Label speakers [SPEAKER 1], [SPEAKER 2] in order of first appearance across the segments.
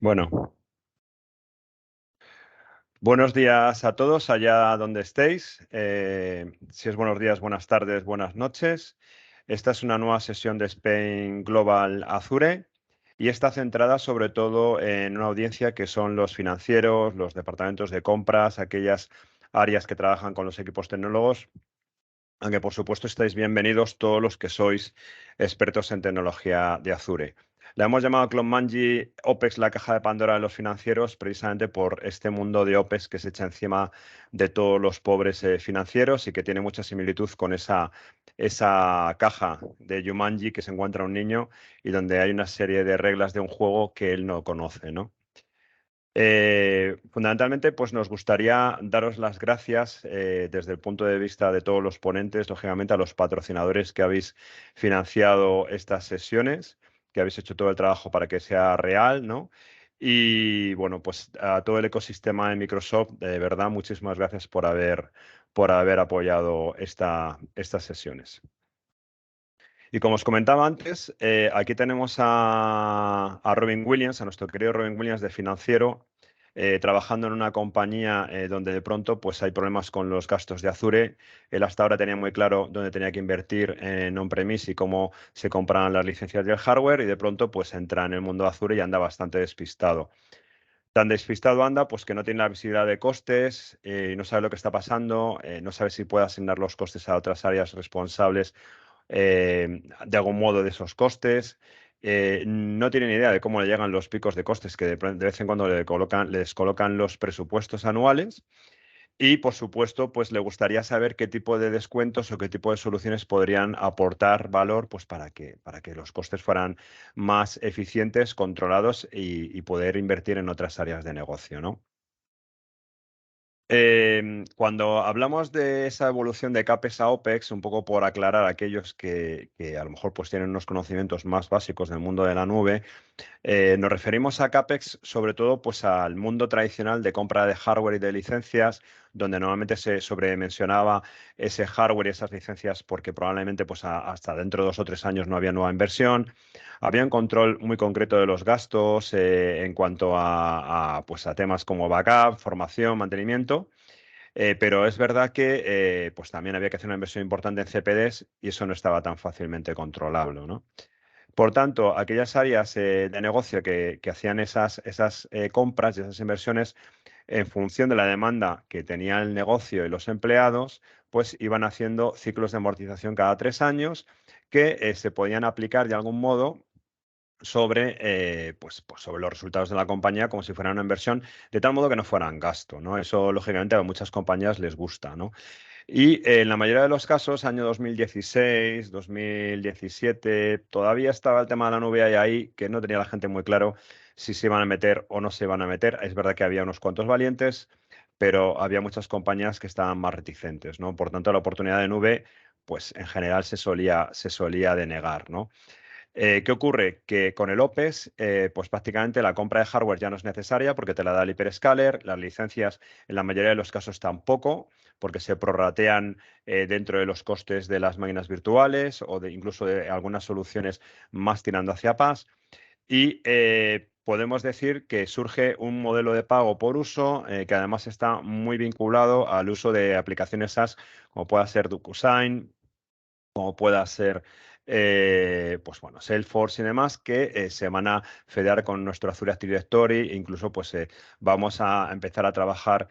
[SPEAKER 1] Bueno, buenos días a todos allá donde estéis. Si es buenos días, buenas tardes, buenas noches. Esta es una nueva sesión de Spain Global Azure y está centrada sobre todo en una audiencia que son los financieros, los departamentos de compras, aquellas áreas que trabajan con los equipos tecnólogos, aunque por supuesto estáis bienvenidos todos los que sois expertos en tecnología de Azure. La hemos llamado CloudMangi OPEX, la caja de Pandora de los financieros, precisamente por este mundo de OPEX que se echa encima de todos los pobres financieros y que tiene mucha similitud con esa caja de Jumanji que se encuentra un niño y donde hay una serie de reglas de un juego que él no conoce, ¿no? Fundamentalmente, pues nos gustaría daros las gracias desde el punto de vista de todos los ponentes, lógicamente a los patrocinadores que habéis financiado estas sesiones, que habéis hecho todo el trabajo para que sea real, ¿no? Y bueno, pues a todo el ecosistema de Microsoft, de verdad, muchísimas gracias por haber apoyado estas sesiones. Y como os comentaba antes, aquí tenemos a Robin Williams, a nuestro querido Robin Williams de financiero, trabajando en una compañía donde de pronto pues, hay problemas con los gastos de Azure. Él hasta ahora tenía muy claro dónde tenía que invertir en on-premise y cómo se compraban las licencias del hardware y de pronto pues entra en el mundo de Azure y anda bastante despistado. Tan despistado anda, pues que no tiene la visibilidad de costes, no sabe lo que está pasando, no sabe si puede asignar los costes a otras áreas responsables de algún modo de esos costes. No tiene ni idea de cómo le llegan los picos de costes que de vez en cuando les colocan los presupuestos anuales. Y, por supuesto, pues le gustaría saber qué tipo de descuentos o qué tipo de soluciones podrían aportar valor pues, para que los costes fueran más eficientes, controlados y poder invertir en otras áreas de negocio, ¿no? Cuando hablamos de esa evolución de CAPEX a OPEX, un poco por aclarar a aquellos que a lo mejor pues, tienen unos conocimientos más básicos del mundo de la nube, nos referimos a CAPEX sobre todo pues, al mundo tradicional de compra de hardware y de licencias, donde normalmente se sobremencionaba ese hardware y esas licencias porque probablemente pues, hasta dentro de 2 o 3 años no había nueva inversión. Había un control muy concreto de los gastos en cuanto pues, a temas como backup, formación, mantenimiento. Pero es verdad que pues también había que hacer una inversión importante en CPDs y eso no estaba tan fácilmente controlable, ¿no? Por tanto, aquellas áreas de negocio que hacían esas compras y esas inversiones en función de la demanda que tenía el negocio y los empleados, pues iban haciendo ciclos de amortización cada 3 años que se podían aplicar de algún modo sobre, pues sobre los resultados de la compañía como si fuera una inversión, de tal modo que no fueran gasto, ¿no? Eso, lógicamente, a muchas compañías les gusta, ¿no? Y en la mayoría de los casos, año 2016, 2017, todavía estaba el tema de la nube ahí que no tenía la gente muy claro si se iban a meter o no se iban a meter. Es verdad que había unos cuantos valientes, pero había muchas compañías que estaban más reticentes, ¿no? Por tanto, la oportunidad de nube, pues en general se solía denegar, ¿no? ¿Qué ocurre? Que con el OPEX, pues prácticamente la compra de hardware ya no es necesaria porque te la da el hyperscaler, las licencias en la mayoría de los casos tampoco, porque se prorratean dentro de los costes de las máquinas virtuales o incluso de algunas soluciones más tirando hacia PaaS. Y podemos decir que surge un modelo de pago por uso que además está muy vinculado al uso de aplicaciones SaaS como pueda ser DocuSign, como pueda ser pues bueno, Salesforce y demás, que se van a federar con nuestro Azure Active Directory e incluso pues, vamos a empezar a trabajar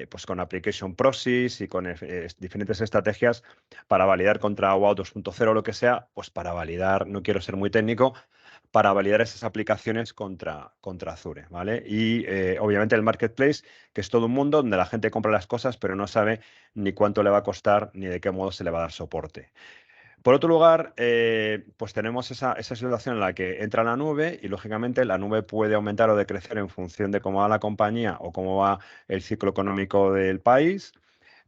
[SPEAKER 1] pues, con Application Proxies y con diferentes estrategias para validar contra OAuth 2.0 o lo que sea, pues para validar, no quiero ser muy técnico, para validar esas aplicaciones contra Azure, ¿vale? Y obviamente el marketplace, que es todo un mundo donde la gente compra las cosas, pero no sabe ni cuánto le va a costar ni de qué modo se le va a dar soporte. Por otro lugar, pues tenemos esa situación en la que entra la nube y, lógicamente, la nube puede aumentar o decrecer en función de cómo va la compañía o cómo va el ciclo económico del país.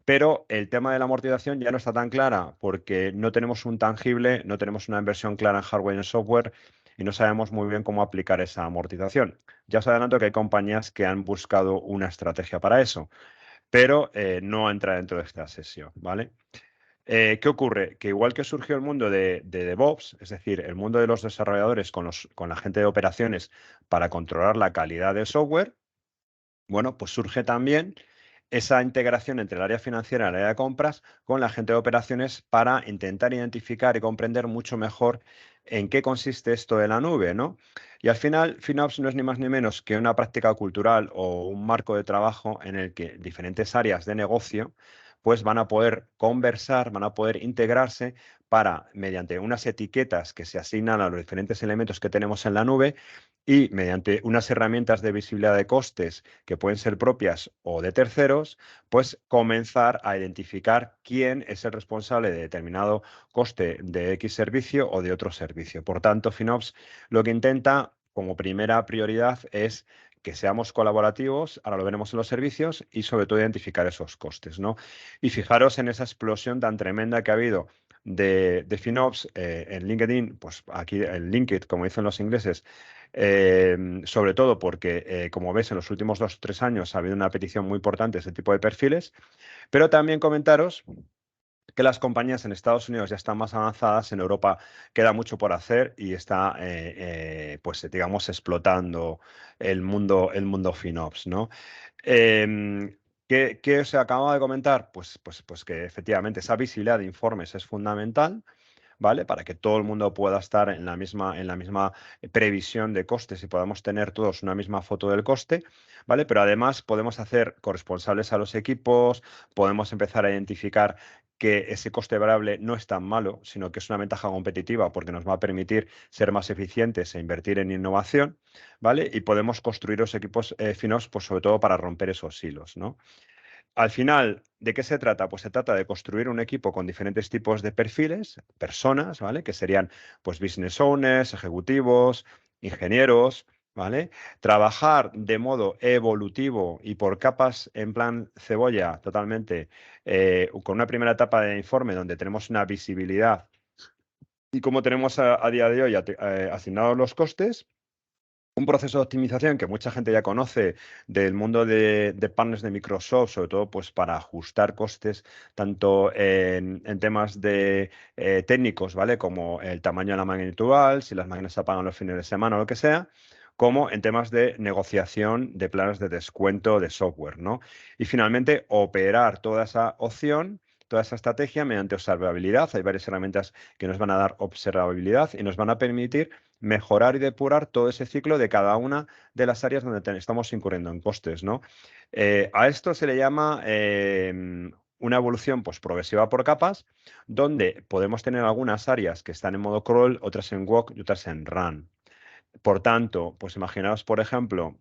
[SPEAKER 1] Pero el tema de la amortización ya no está tan clara porque no tenemos un tangible, no tenemos una inversión clara en hardware y en software y no sabemos muy bien cómo aplicar esa amortización. Ya os adelanto que hay compañías que han buscado una estrategia para eso, pero no entra dentro de esta sesión, ¿vale? ¿Qué ocurre? Que igual que surgió el mundo de DevOps, es decir, el mundo de los desarrolladores con la gente de operaciones para controlar la calidad del software, bueno, pues surge también esa integración entre el área financiera y el área de compras con la gente de operaciones para intentar identificar y comprender mucho mejor en qué consiste esto de la nube, ¿no? Y al final, FinOps no es ni más ni menos que una práctica cultural o un marco de trabajo en el que diferentes áreas de negocio pues van a poder conversar, van a poder integrarse para, mediante unas etiquetas que se asignan a los diferentes elementos que tenemos en la nube y mediante unas herramientas de visibilidad de costes que pueden ser propias o de terceros, pues comenzar a identificar quién es el responsable de determinado coste de X servicio o de otro servicio. Por tanto, FinOps lo que intenta como primera prioridad es que seamos colaborativos, ahora lo veremos en los servicios, y sobre todo identificar esos costes, ¿no? Y fijaros en esa explosión tan tremenda que ha habido de FinOps en LinkedIn, pues aquí en LinkedIn, como dicen los ingleses, sobre todo porque, como ves, en los últimos 2 o 3 años ha habido una petición muy importante de ese tipo de perfiles, pero también comentaros que las compañías en Estados Unidos ya están más avanzadas, en Europa queda mucho por hacer y está, pues digamos, explotando el mundo FinOps, ¿no? ¿Qué os acababa de comentar? Pues que efectivamente esa visibilidad de informes es fundamental. ¿Vale? Para que todo el mundo pueda estar en la misma previsión de costes y podamos tener todos una misma foto del coste, ¿vale? Pero además podemos hacer corresponsables a los equipos, podemos empezar a identificar que ese coste variable no es tan malo, sino que es una ventaja competitiva porque nos va a permitir ser más eficientes e invertir en innovación, ¿vale? Y podemos construir los equipos finos, pues sobre todo para romper esos hilos, ¿no? Al final, ¿de qué se trata? Pues se trata de construir un equipo con diferentes tipos de perfiles, personas, ¿vale? Que serían, pues, business owners, ejecutivos, ingenieros, ¿vale? Trabajar de modo evolutivo y por capas en plan cebolla, totalmente, con una primera etapa de informe donde tenemos una visibilidad y como tenemos a día de hoy asignados los costes, un proceso de optimización que mucha gente ya conoce del mundo de partners de Microsoft, sobre todo pues para ajustar costes, tanto en temas de técnicos, ¿vale? Como el tamaño de la máquina virtual, si las máquinas se apagan los fines de semana o lo que sea, como en temas de negociación de planes de descuento de software, ¿no? Y finalmente, operar toda esa opción, toda esa estrategia mediante observabilidad. Hay varias herramientas que nos van a dar observabilidad y nos van a permitir mejorar y depurar todo ese ciclo de cada una de las áreas donde estamos incurriendo en costes, ¿no? A esto se le llama una evolución pues, progresiva por capas, donde podemos tener algunas áreas que están en modo crawl, otras en walk y otras en run. Por tanto, pues imaginaos, por ejemplo,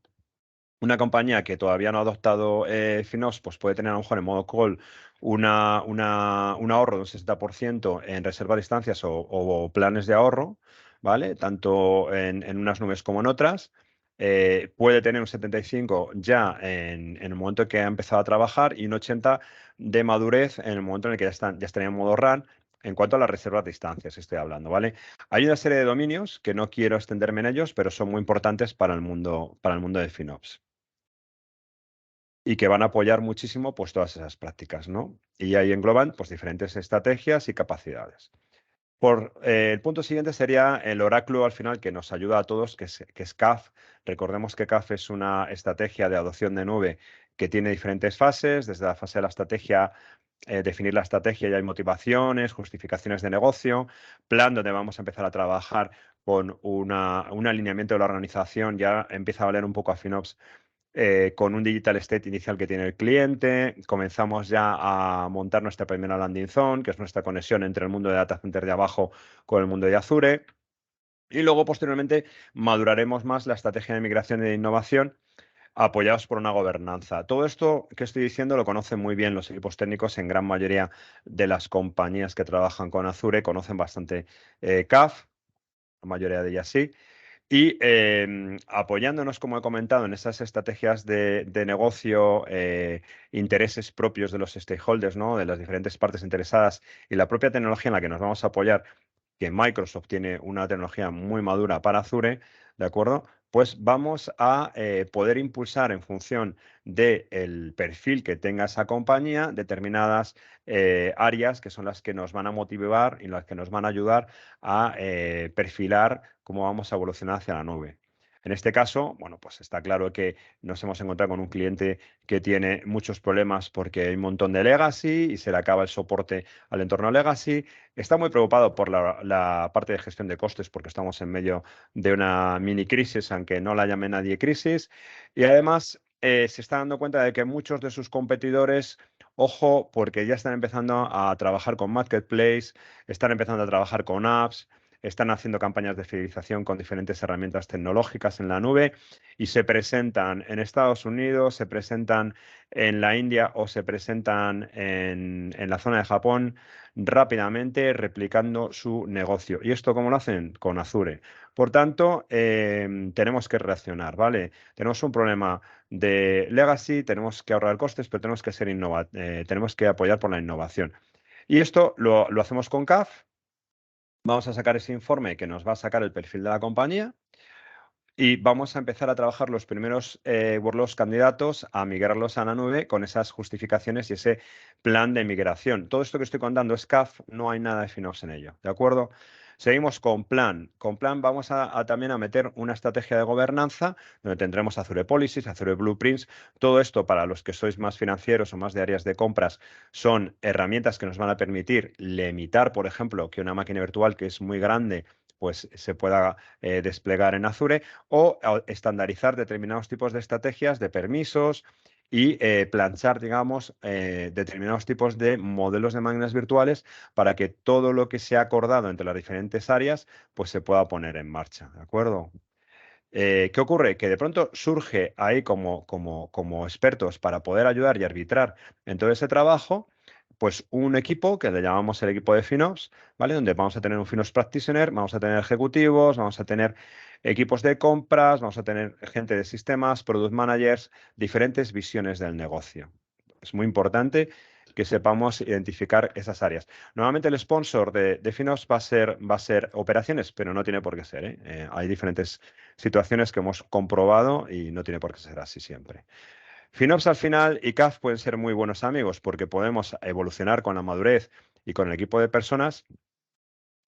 [SPEAKER 1] una compañía que todavía no ha adoptado FinOps, pues puede tener a lo mejor en modo call un ahorro de un 60% en reserva de instancias o planes de ahorro, ¿vale? Tanto en unas nubes como en otras. Puede tener un 75 ya en el momento en que ha empezado a trabajar y un 80 de madurez en el momento en el que ya estaría en modo run. En cuanto a las reservas de instancias, estoy hablando, ¿vale? Hay una serie de dominios que no quiero extenderme en ellos, pero son muy importantes para el mundo de FinOps y que van a apoyar muchísimo pues todas esas prácticas, ¿no? Y ahí engloban pues diferentes estrategias y capacidades. El punto siguiente sería el oráculo al final que nos ayuda a todos, que es CAF. Recordemos que CAF es una estrategia de adopción de nube que tiene diferentes fases, desde la fase de la estrategia, definir la estrategia, ya hay motivaciones, justificaciones de negocio, plan donde vamos a empezar a trabajar con un alineamiento de la organización, ya empieza a valer un poco a FinOps con un digital state inicial que tiene el cliente. Comenzamos ya a montar nuestra primera landing zone, que es nuestra conexión entre el mundo de data center de abajo con el mundo de Azure. Y luego, posteriormente, maduraremos más la estrategia de migración y de innovación apoyados por una gobernanza. Todo esto que estoy diciendo lo conocen muy bien los equipos técnicos en gran mayoría de las compañías que trabajan con Azure, conocen bastante CAF, la mayoría de ellas sí. Y apoyándonos, como he comentado, en esas estrategias de negocio, intereses propios de los stakeholders, ¿no? De las diferentes partes interesadas y la propia tecnología en la que nos vamos a apoyar, que Microsoft tiene una tecnología muy madura para Azure, ¿de acuerdo? pues vamos a poder impulsar en función del perfil que tenga esa compañía determinadas áreas que son las que nos van a motivar y las que nos van a ayudar a perfilar cómo vamos a evolucionar hacia la nube. En este caso, bueno, pues está claro que nos hemos encontrado con un cliente que tiene muchos problemas porque hay un montón de legacy y se le acaba el soporte al entorno legacy. Está muy preocupado por la parte de gestión de costes porque estamos en medio de una mini crisis, aunque no la llame nadie crisis. Y además se está dando cuenta de que muchos de sus competidores, ojo, porque ya están empezando a trabajar con Marketplace, están empezando a trabajar con apps, están haciendo campañas de fidelización con diferentes herramientas tecnológicas en la nube y se presentan en Estados Unidos, se presentan en la India o se presentan en la zona de Japón rápidamente replicando su negocio. ¿Y esto cómo lo hacen? Con Azure. Por tanto, tenemos que reaccionar, ¿vale? Tenemos un problema de legacy, tenemos que ahorrar costes, pero tenemos que tenemos que apoyar por la innovación. Y esto lo hacemos con CAF. Vamos a sacar ese informe que nos va a sacar el perfil de la compañía y vamos a empezar a trabajar los primeros workloads candidatos a migrarlos a la nube con esas justificaciones y ese plan de migración. Todo esto que estoy contando es CAF, no hay nada de FinOps en ello, ¿de acuerdo? Seguimos con plan. Con plan vamos también a meter una estrategia de gobernanza donde tendremos Azure Policies, Azure Blueprints. Todo esto para los que sois más financieros o más de áreas de compras son herramientas que nos van a permitir limitar, por ejemplo, que una máquina virtual que es muy grande pues se pueda desplegar en Azure o estandarizar determinados tipos de estrategias de permisos y planchar, digamos, determinados tipos de modelos de máquinas virtuales para que todo lo que se ha acordado entre las diferentes áreas pues se pueda poner en marcha, ¿de acuerdo? ¿Qué ocurre? Que de pronto surge ahí como expertos para poder ayudar y arbitrar en todo ese trabajo, pues un equipo que le llamamos el equipo de FinOps, ¿vale? Donde vamos a tener un FinOps Practitioner, vamos a tener ejecutivos, vamos a tener equipos de compras, vamos a tener gente de sistemas, product managers, diferentes visiones del negocio. Es muy importante que sepamos identificar esas áreas. Normalmente el sponsor de FinOps va a ser operaciones, pero no tiene por qué ser, ¿eh? Hay diferentes situaciones que hemos comprobado y no tiene por qué ser así siempre. FinOps al final y CAF pueden ser muy buenos amigos porque podemos evolucionar con la madurez y con el equipo de personas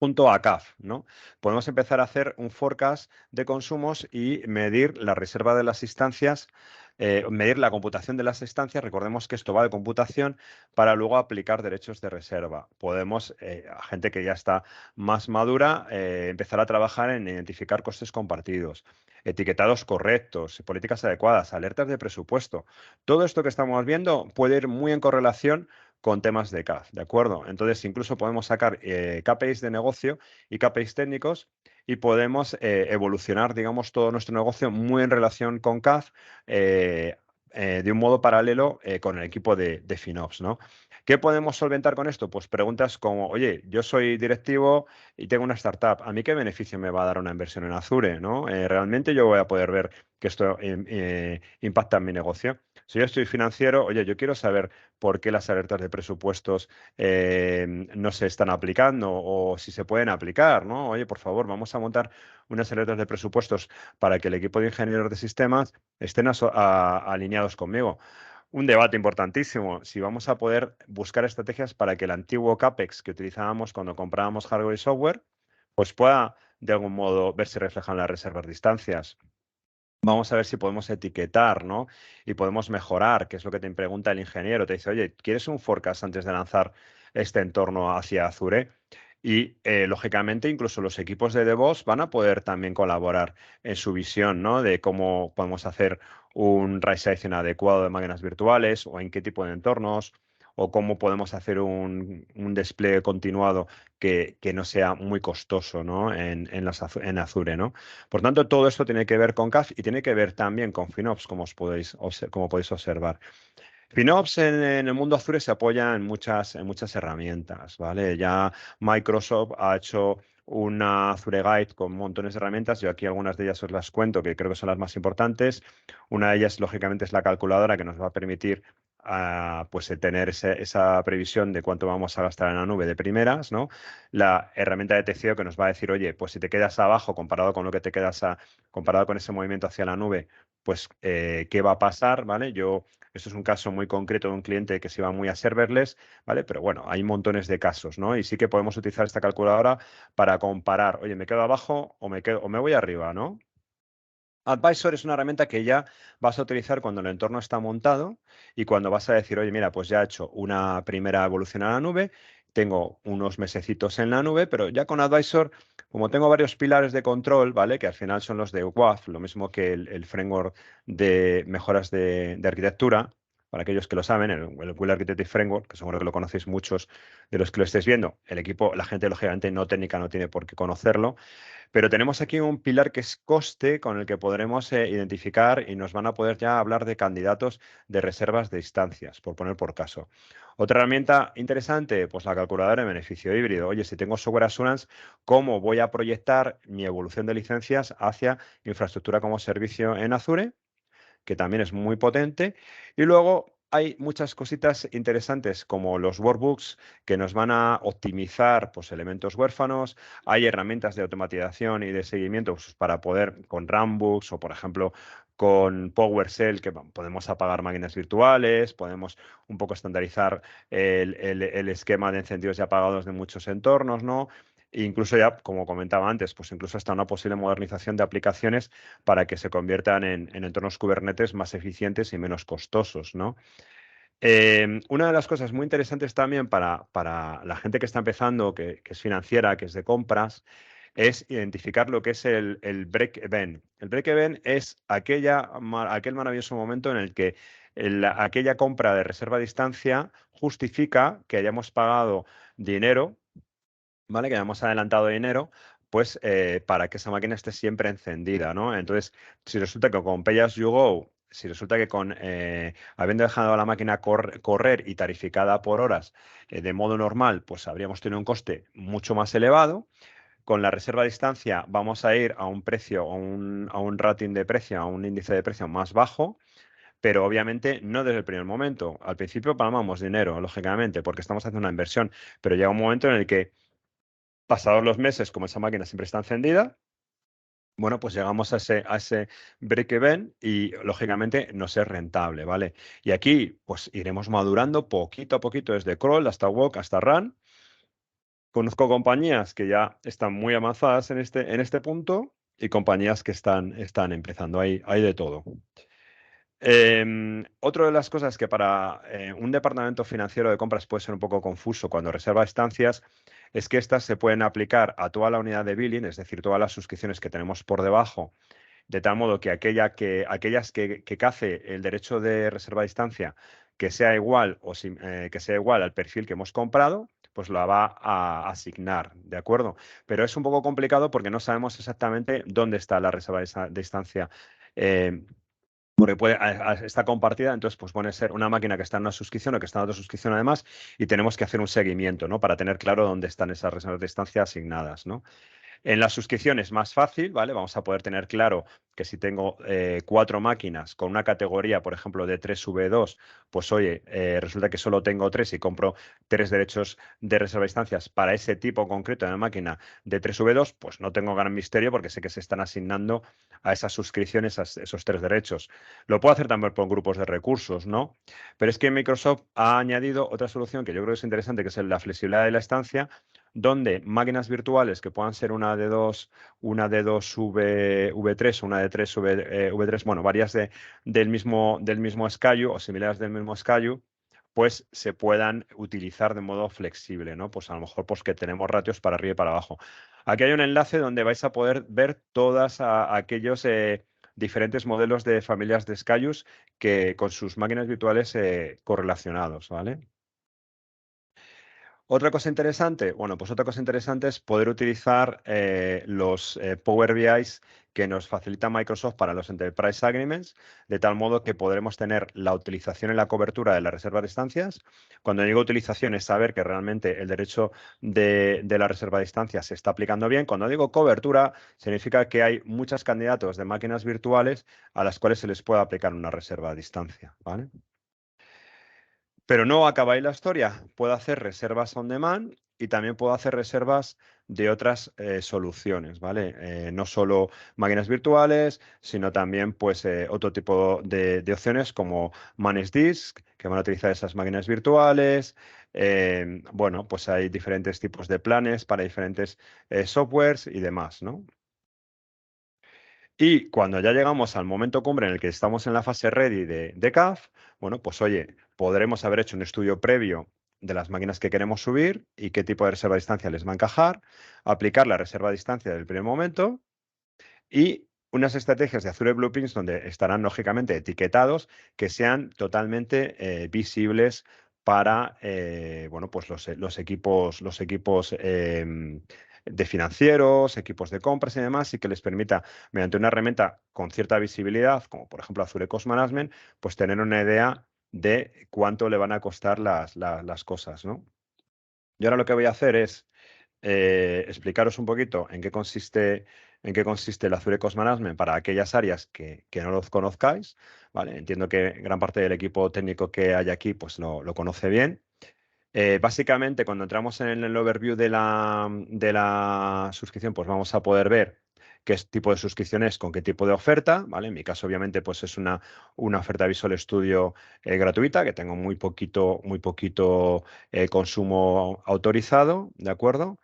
[SPEAKER 1] junto a CAF, ¿no? Podemos empezar a hacer un forecast de consumos y medir la reserva de las instancias, medir la computación de las instancias. Recordemos que esto va de computación para luego aplicar derechos de reserva. Podemos, a gente que ya está más madura, empezar a trabajar en identificar costes compartidos, etiquetados correctos, políticas adecuadas, alertas de presupuesto. Todo esto que estamos viendo puede ir muy en correlación con temas de CAF, ¿de acuerdo? Entonces, incluso podemos sacar KPIs de negocio y KPIs técnicos y podemos evolucionar, digamos, todo nuestro negocio muy en relación con CAF de un modo paralelo con el equipo de FinOps, ¿no? ¿Qué podemos solventar con esto? Pues preguntas como, oye, yo soy directivo y tengo una startup, ¿a mí qué beneficio me va a dar una inversión en Azure, ¿no? ¿Realmente yo voy a poder ver que esto impacta en mi negocio? Si yo estoy financiero, oye, yo quiero saber por qué las alertas de presupuestos no se están aplicando o si se pueden aplicar, ¿no? Oye, por favor, vamos a montar unas alertas de presupuestos para que el equipo de ingenieros de sistemas estén alineados conmigo. Un debate importantísimo, si vamos a poder buscar estrategias para que el antiguo CAPEX que utilizábamos cuando comprábamos hardware y software, pues pueda de algún modo verse reflejado en las reservas de instancias. Vamos a ver si podemos etiquetar, ¿no? Y podemos mejorar, que es lo que te pregunta el ingeniero. Te dice, oye, ¿quieres un forecast antes de lanzar este entorno hacia Azure? Y lógicamente, incluso los equipos de DevOps van a poder también colaborar en su visión, ¿no? De cómo podemos hacer un right-sizing adecuado de máquinas virtuales o en qué tipo de entornos o cómo podemos hacer un despliegue continuado que no sea muy costoso, ¿no? En Azure, ¿no? Por tanto, todo esto tiene que ver con CAF y tiene que ver también con FinOps, como podéis observar. FinOps en el mundo Azure se apoya en muchas herramientas, ¿vale? Ya Microsoft ha hecho una Azure Guide con montones de herramientas. Yo aquí algunas de ellas os las cuento, que creo que son las más importantes. Una de ellas, lógicamente, es la calculadora que nos va a permitir pues tener esa previsión de cuánto vamos a gastar en la nube de primeras, ¿no? La herramienta de TCO que nos va a decir, oye, pues si te quedas abajo comparado con lo que te quedas comparado con ese movimiento hacia la nube, pues qué va a pasar, ¿vale? Esto es un caso muy concreto de un cliente que se iba muy a serverless, ¿vale? Pero bueno, hay montones de casos, ¿no? Y sí que podemos utilizar esta calculadora para comparar, oye, ¿me quedo abajo o me voy arriba, ¿no? Advisor es una herramienta que ya vas a utilizar cuando el entorno está montado y cuando vas a decir, oye, mira, pues ya he hecho una primera evolución a la nube, tengo unos mesecitos en la nube, pero ya con Advisor, como tengo varios pilares de control, ¿vale? Que al final son los de WAF, lo mismo que el framework de mejoras de arquitectura, para aquellos que lo saben, el Will Architecture Framework, que seguro que lo conocéis muchos de los que lo estéis viendo, el equipo, la gente lógicamente no técnica no tiene por qué conocerlo, pero tenemos aquí un pilar que es coste con el que podremos identificar y nos van a poder ya hablar de candidatos de reservas de instancias, por poner por caso. Otra herramienta interesante, pues la calculadora de beneficio híbrido. Oye, si tengo software assurance, ¿cómo voy a proyectar mi evolución de licencias hacia infraestructura como servicio en Azure? Que también es muy potente. Y luego hay muchas cositas interesantes como los workbooks que nos van a optimizar pues, elementos huérfanos. Hay herramientas de automatización y de seguimiento pues, para poder con Runbooks o, por ejemplo, con PowerShell, que podemos apagar máquinas virtuales, podemos un poco estandarizar el esquema de encendidos y apagados de muchos entornos, ¿no? E incluso ya, como comentaba antes, pues incluso hasta una posible modernización de aplicaciones para que se conviertan en entornos Kubernetes más eficientes y menos costosos, ¿no? Una de las cosas muy interesantes también para la gente que está empezando, que es financiera, que es de compras, es identificar lo que es el break event. El break event es aquel maravilloso momento en el que aquella compra de reserva a distancia justifica que hayamos pagado dinero, ¿vale? Que hayamos adelantado dinero, pues para que esa máquina esté siempre encendida, ¿no? Entonces, si resulta que con Pay As You Go, si resulta que habiendo dejado la máquina correr y tarificada por horas de modo normal, pues habríamos tenido un coste mucho más elevado. Con la reserva a distancia vamos a ir a un precio, a un rating de precio, a un índice de precio más bajo, pero obviamente no desde el primer momento. Al principio palmamos dinero, lógicamente, porque estamos haciendo una inversión, pero llega un momento en el que pasados los meses, como esa máquina siempre está encendida, bueno, pues llegamos a ese break even y lógicamente no es rentable, ¿vale? Y aquí pues iremos madurando poquito a poquito desde crawl hasta walk hasta run. Conozco compañías que ya están muy avanzadas en este punto y compañías que están empezando. Hay de todo. Otra de las cosas que para un departamento financiero de compras puede ser un poco confuso cuando reserva estancias es que estas se pueden aplicar a toda la unidad de billing, es decir, todas las suscripciones que tenemos por debajo, de tal modo que aquellas que cace el derecho de reserva a distancia que sea igual que sea igual al perfil que hemos comprado, pues la va a asignar, ¿de acuerdo? Pero es un poco complicado porque no sabemos exactamente dónde está la reserva de distancia. eh, Porque está compartida, entonces pues puede ser una máquina que está en una suscripción o que está en otra suscripción además, y tenemos que hacer un seguimiento, ¿no? Para tener claro dónde están esas reservas de distancia asignadas, ¿no? En la suscripción es más fácil, ¿vale? Vamos a poder tener claro que si tengo 4 máquinas con una categoría, por ejemplo, de 3V2, pues oye, resulta que solo tengo 3 y compro 3 derechos de reserva de instancias para ese tipo concreto de máquina de 3V2, pues no tengo gran misterio porque sé que se están asignando a esas suscripciones esos 3 derechos. Lo puedo hacer también por grupos de recursos, ¿no? Pero es que Microsoft ha añadido otra solución que yo creo que es interesante, que es la flexibilidad de la estancia, donde máquinas virtuales que puedan ser una de dos V3, una de 3 V3, bueno, varias del mismo SKU o similares del mismo SKU, pues se puedan utilizar de modo flexible, ¿no? Pues a lo mejor pues que tenemos ratios para arriba y para abajo. Aquí hay un enlace donde vais a poder ver todos aquellos diferentes modelos de familias de SKUs que con sus máquinas virtuales correlacionados, ¿vale? Otra cosa interesante, bueno, pues otra cosa interesante es poder utilizar los Power BIs que nos facilita Microsoft para los Enterprise Agreements, de tal modo que podremos tener la utilización y la cobertura de la reserva de estancias. Cuando digo utilización es saber que realmente el derecho de la reserva de estancias se está aplicando bien. Cuando digo cobertura, significa que hay muchos candidatos de máquinas virtuales a las cuales se les puede aplicar una reserva a distancia, ¿vale? Pero no acaba ahí la historia. Puedo hacer reservas on demand y también puedo hacer reservas de otras soluciones, ¿vale? No solo máquinas virtuales, sino también pues, otro tipo de opciones como Managed Disk, que van a utilizar esas máquinas virtuales. Bueno, pues hay diferentes tipos de planes para diferentes softwares y demás, ¿no? Y cuando ya llegamos al momento cumbre en el que estamos en la fase ready de CAF, bueno, pues oye, podremos haber hecho un estudio previo de las máquinas que queremos subir y qué tipo de reserva a distancia les va a encajar, aplicar la reserva a distancia del primer momento y unas estrategias de Azure Blueprints donde estarán lógicamente etiquetados que sean totalmente visibles para bueno, pues los equipos de financieros, equipos de compras y demás, y que les permita, mediante una herramienta con cierta visibilidad, como por ejemplo Azure Cost Management, pues tener una idea de cuánto le van a costar las cosas, ¿no? Y ahora lo que voy a hacer es explicaros un poquito en qué consiste el Azure Cost Management para aquellas áreas que no lo conozcáis, ¿vale? Entiendo que gran parte del equipo técnico que hay aquí pues lo conoce bien. Básicamente, cuando entramos en el overview de la suscripción, pues vamos a poder ver qué tipo de suscripción es, con qué tipo de oferta, ¿vale? En mi caso, obviamente, pues es una oferta Visual Studio gratuita, que tengo muy poquito consumo autorizado, ¿de acuerdo?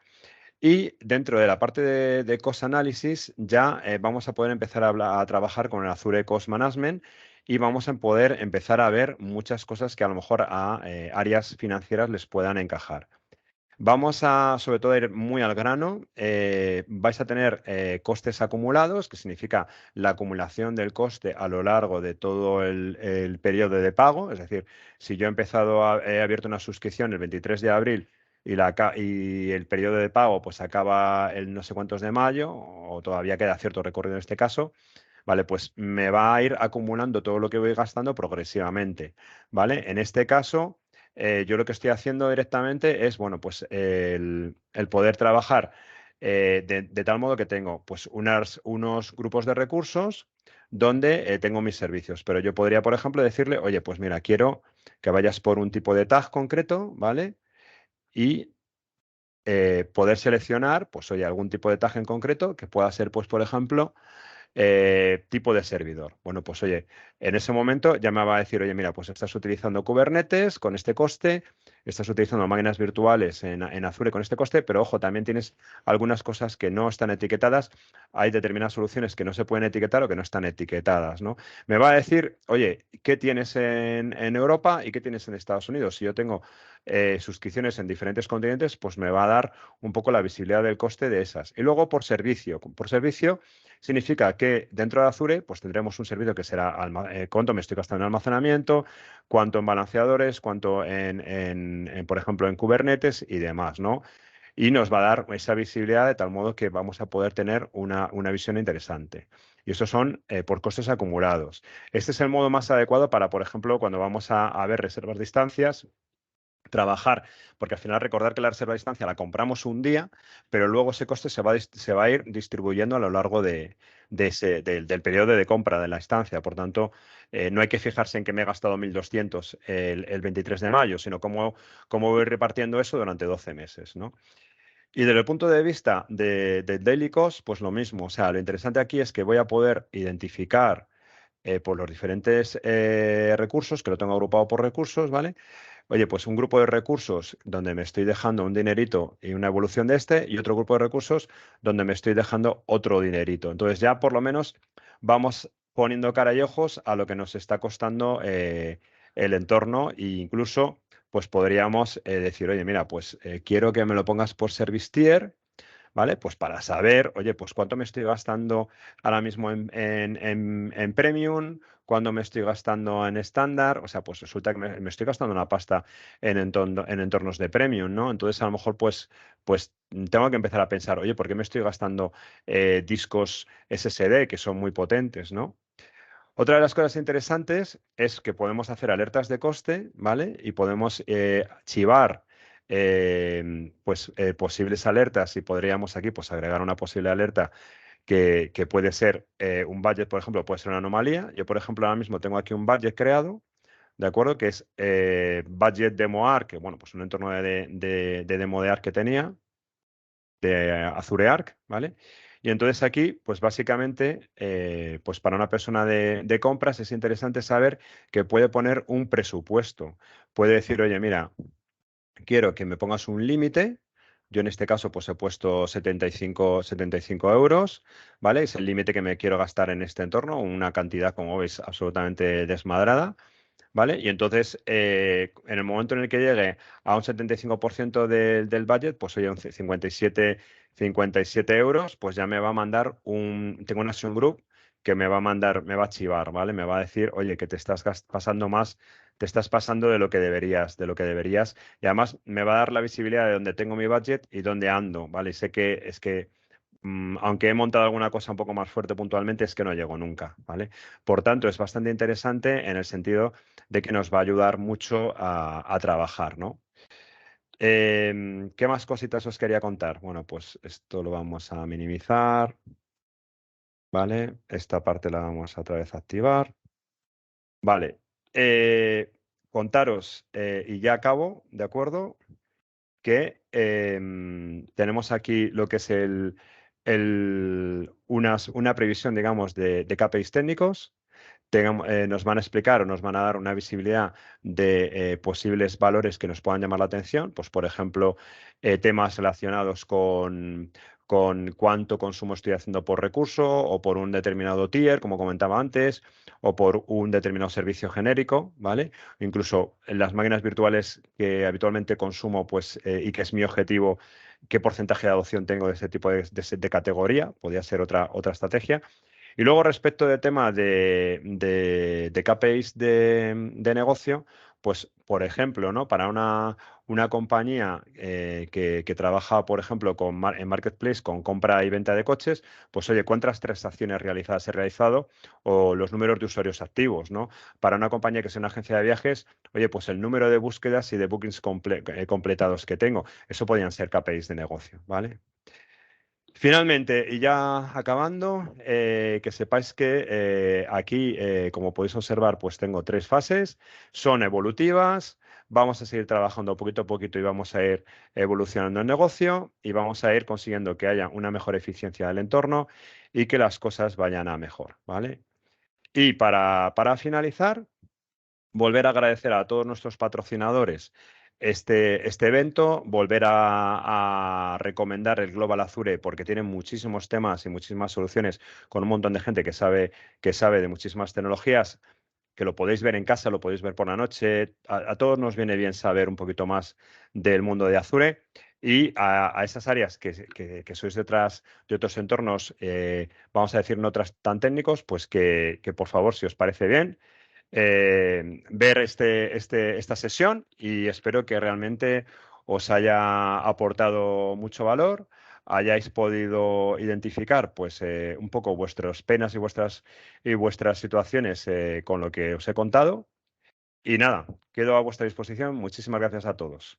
[SPEAKER 1] Y dentro de la parte de Cost Analysis ya vamos a poder empezar a trabajar con el Azure Cost Management y vamos a poder empezar a ver muchas cosas que a lo mejor a áreas financieras les puedan encajar. Vamos a, sobre todo, ir muy al grano. Vais a tener costes acumulados, que significa la acumulación del coste a lo largo de todo el periodo de pago. Es decir, si yo he abierto una suscripción el 23 de abril y el periodo de pago pues acaba el no sé cuántos de mayo, o todavía queda cierto recorrido en este caso, vale, pues me va a ir acumulando todo lo que voy gastando progresivamente, ¿vale? En este caso yo lo que estoy haciendo directamente es, bueno, pues el poder trabajar de tal modo que tengo pues unos grupos de recursos donde tengo mis servicios. Pero yo podría, por ejemplo, decirle, oye, pues mira, quiero que vayas por un tipo de tag concreto, ¿vale? Y poder seleccionar, pues oye, algún tipo de tag en concreto que pueda ser, pues, por ejemplo, tipo de servidor. Bueno, pues oye, en ese momento ya me va a decir, oye, mira, pues estás utilizando Kubernetes con este coste, estás utilizando máquinas virtuales en Azure con este coste, pero ojo, también tienes algunas cosas que no están etiquetadas. Hay determinadas soluciones que no se pueden etiquetar o que no están etiquetadas, ¿no? Me va a decir, oye, ¿qué tienes en Europa y qué tienes en Estados Unidos? Si yo tengo suscripciones en diferentes continentes, pues me va a dar un poco la visibilidad del coste de esas. Y luego por servicio. Por servicio significa que dentro de Azure pues tendremos un servicio que será cuánto me estoy gastando en almacenamiento, cuánto en balanceadores, cuánto por ejemplo, en Kubernetes y demás, ¿no? Y nos va a dar esa visibilidad de tal modo que vamos a poder tener una visión interesante. Y eso son por costes acumulados. Este es el modo más adecuado para, por ejemplo, cuando vamos a ver reservas de instancias, trabajar, porque al final recordar que la reserva a distancia la compramos un día, pero luego ese coste se va a ir distribuyendo a lo largo del periodo de compra de la estancia. Por tanto, no hay que fijarse en que me he gastado 1.200 el 23 de mayo, sino cómo voy repartiendo eso durante 12 meses, ¿no? Y desde el punto de vista del daily cost, pues lo mismo. O sea, lo interesante aquí es que voy a poder identificar por los diferentes recursos, que lo tengo agrupado por recursos, ¿vale? Oye, pues un grupo de recursos donde me estoy dejando un dinerito y una evolución de este, y otro grupo de recursos donde me estoy dejando otro dinerito. Entonces ya por lo menos vamos poniendo cara y ojos a lo que nos está costando el entorno e incluso pues podríamos decir, oye, mira, pues quiero que me lo pongas por service tier, ¿vale? Pues para saber, oye, pues cuánto me estoy gastando ahora mismo en Premium, cuánto me estoy gastando en estándar, o sea, pues resulta que me estoy gastando una pasta en entornos de Premium, ¿no? Entonces, a lo mejor, pues tengo que empezar a pensar, oye, ¿por qué me estoy gastando discos SSD que son muy potentes, ¿no? Otra de las cosas interesantes es que podemos hacer alertas de coste, ¿vale? Y podemos chivar pues, posibles alertas y podríamos aquí pues, agregar una posible alerta que puede ser un budget, por ejemplo, puede ser una anomalía. Yo, por ejemplo, ahora mismo tengo aquí un budget creado, ¿de acuerdo? Que es Budget Demo Arc, que bueno, pues un entorno de demo de Arc que tenía, de Azure Arc, ¿vale? Y entonces aquí, pues básicamente, pues para una persona de compras es interesante saber que puede poner un presupuesto. Puede decir, oye, mira, quiero que me pongas un límite. Yo en este caso pues he puesto 75 euros, ¿vale? Es el límite que me quiero gastar en este entorno, una cantidad, como veis, absolutamente desmadrada. ¿Vale? Y entonces, en el momento en el que llegue a un 75% del budget, pues oye, un 57 euros, pues ya me va a mandar tengo un Action Group que me va a mandar, me va a chivar, ¿vale? Me va a decir, oye, que te estás pasando más, te estás pasando de lo que deberías. Y además me va a dar la visibilidad de dónde tengo mi budget y dónde ando, ¿vale? Y sé que es que aunque he montado alguna cosa un poco más fuerte puntualmente, es que no llego nunca, ¿vale? Por tanto, es bastante interesante en el sentido de que nos va a ayudar mucho a trabajar, ¿no? ¿Qué más cositas os quería contar? Bueno, pues esto lo vamos a minimizar, ¿vale? Esta parte la vamos a otra vez a activar. Vale. Contaros, y ya acabo, ¿de acuerdo? Que tenemos aquí lo que es una previsión, digamos, de KPIs técnicos. Nos van a explicar o nos van a dar una visibilidad de posibles valores que nos puedan llamar la atención, pues por ejemplo, temas relacionados con cuánto consumo estoy haciendo por recurso o por un determinado tier, como comentaba antes, o por un determinado servicio genérico, ¿vale? Incluso en las máquinas virtuales que habitualmente consumo, pues, y que es mi objetivo, qué porcentaje de adopción tengo de ese tipo de categoría, podría ser otra estrategia. Y luego respecto de tema de KPIs de negocio, pues por ejemplo, ¿no? Para una compañía que trabaja, por ejemplo, en Marketplace con compra y venta de coches, pues oye, ¿cuántas transacciones realizadas he realizado? O los números de usuarios activos, ¿no? Para una compañía que es una agencia de viajes, oye, pues el número de búsquedas y de bookings completados que tengo. Eso podrían ser KPIs de negocio, ¿vale? Finalmente, y ya acabando, que sepáis que aquí, como podéis observar, pues tengo tres fases, son evolutivas, vamos a seguir trabajando poquito a poquito y vamos a ir evolucionando el negocio y vamos a ir consiguiendo que haya una mejor eficiencia del entorno y que las cosas vayan a mejor, ¿vale? Y para finalizar, volver a agradecer a todos nuestros patrocinadores este evento, volver a recomendar el Global Azure porque tiene muchísimos temas y muchísimas soluciones con un montón de gente que sabe de muchísimas tecnologías, que lo podéis ver en casa, lo podéis ver por la noche. A todos nos viene bien saber un poquito más del mundo de Azure. Y a esas áreas que sois de otros entornos, vamos a decir, no tan técnicos, pues que por favor, si os parece bien, ver esta sesión y espero que realmente os haya aportado mucho valor, hayáis podido identificar pues un poco vuestras penas y vuestras situaciones con lo que os he contado. Y nada, quedo a vuestra disposición. Muchísimas gracias a todos.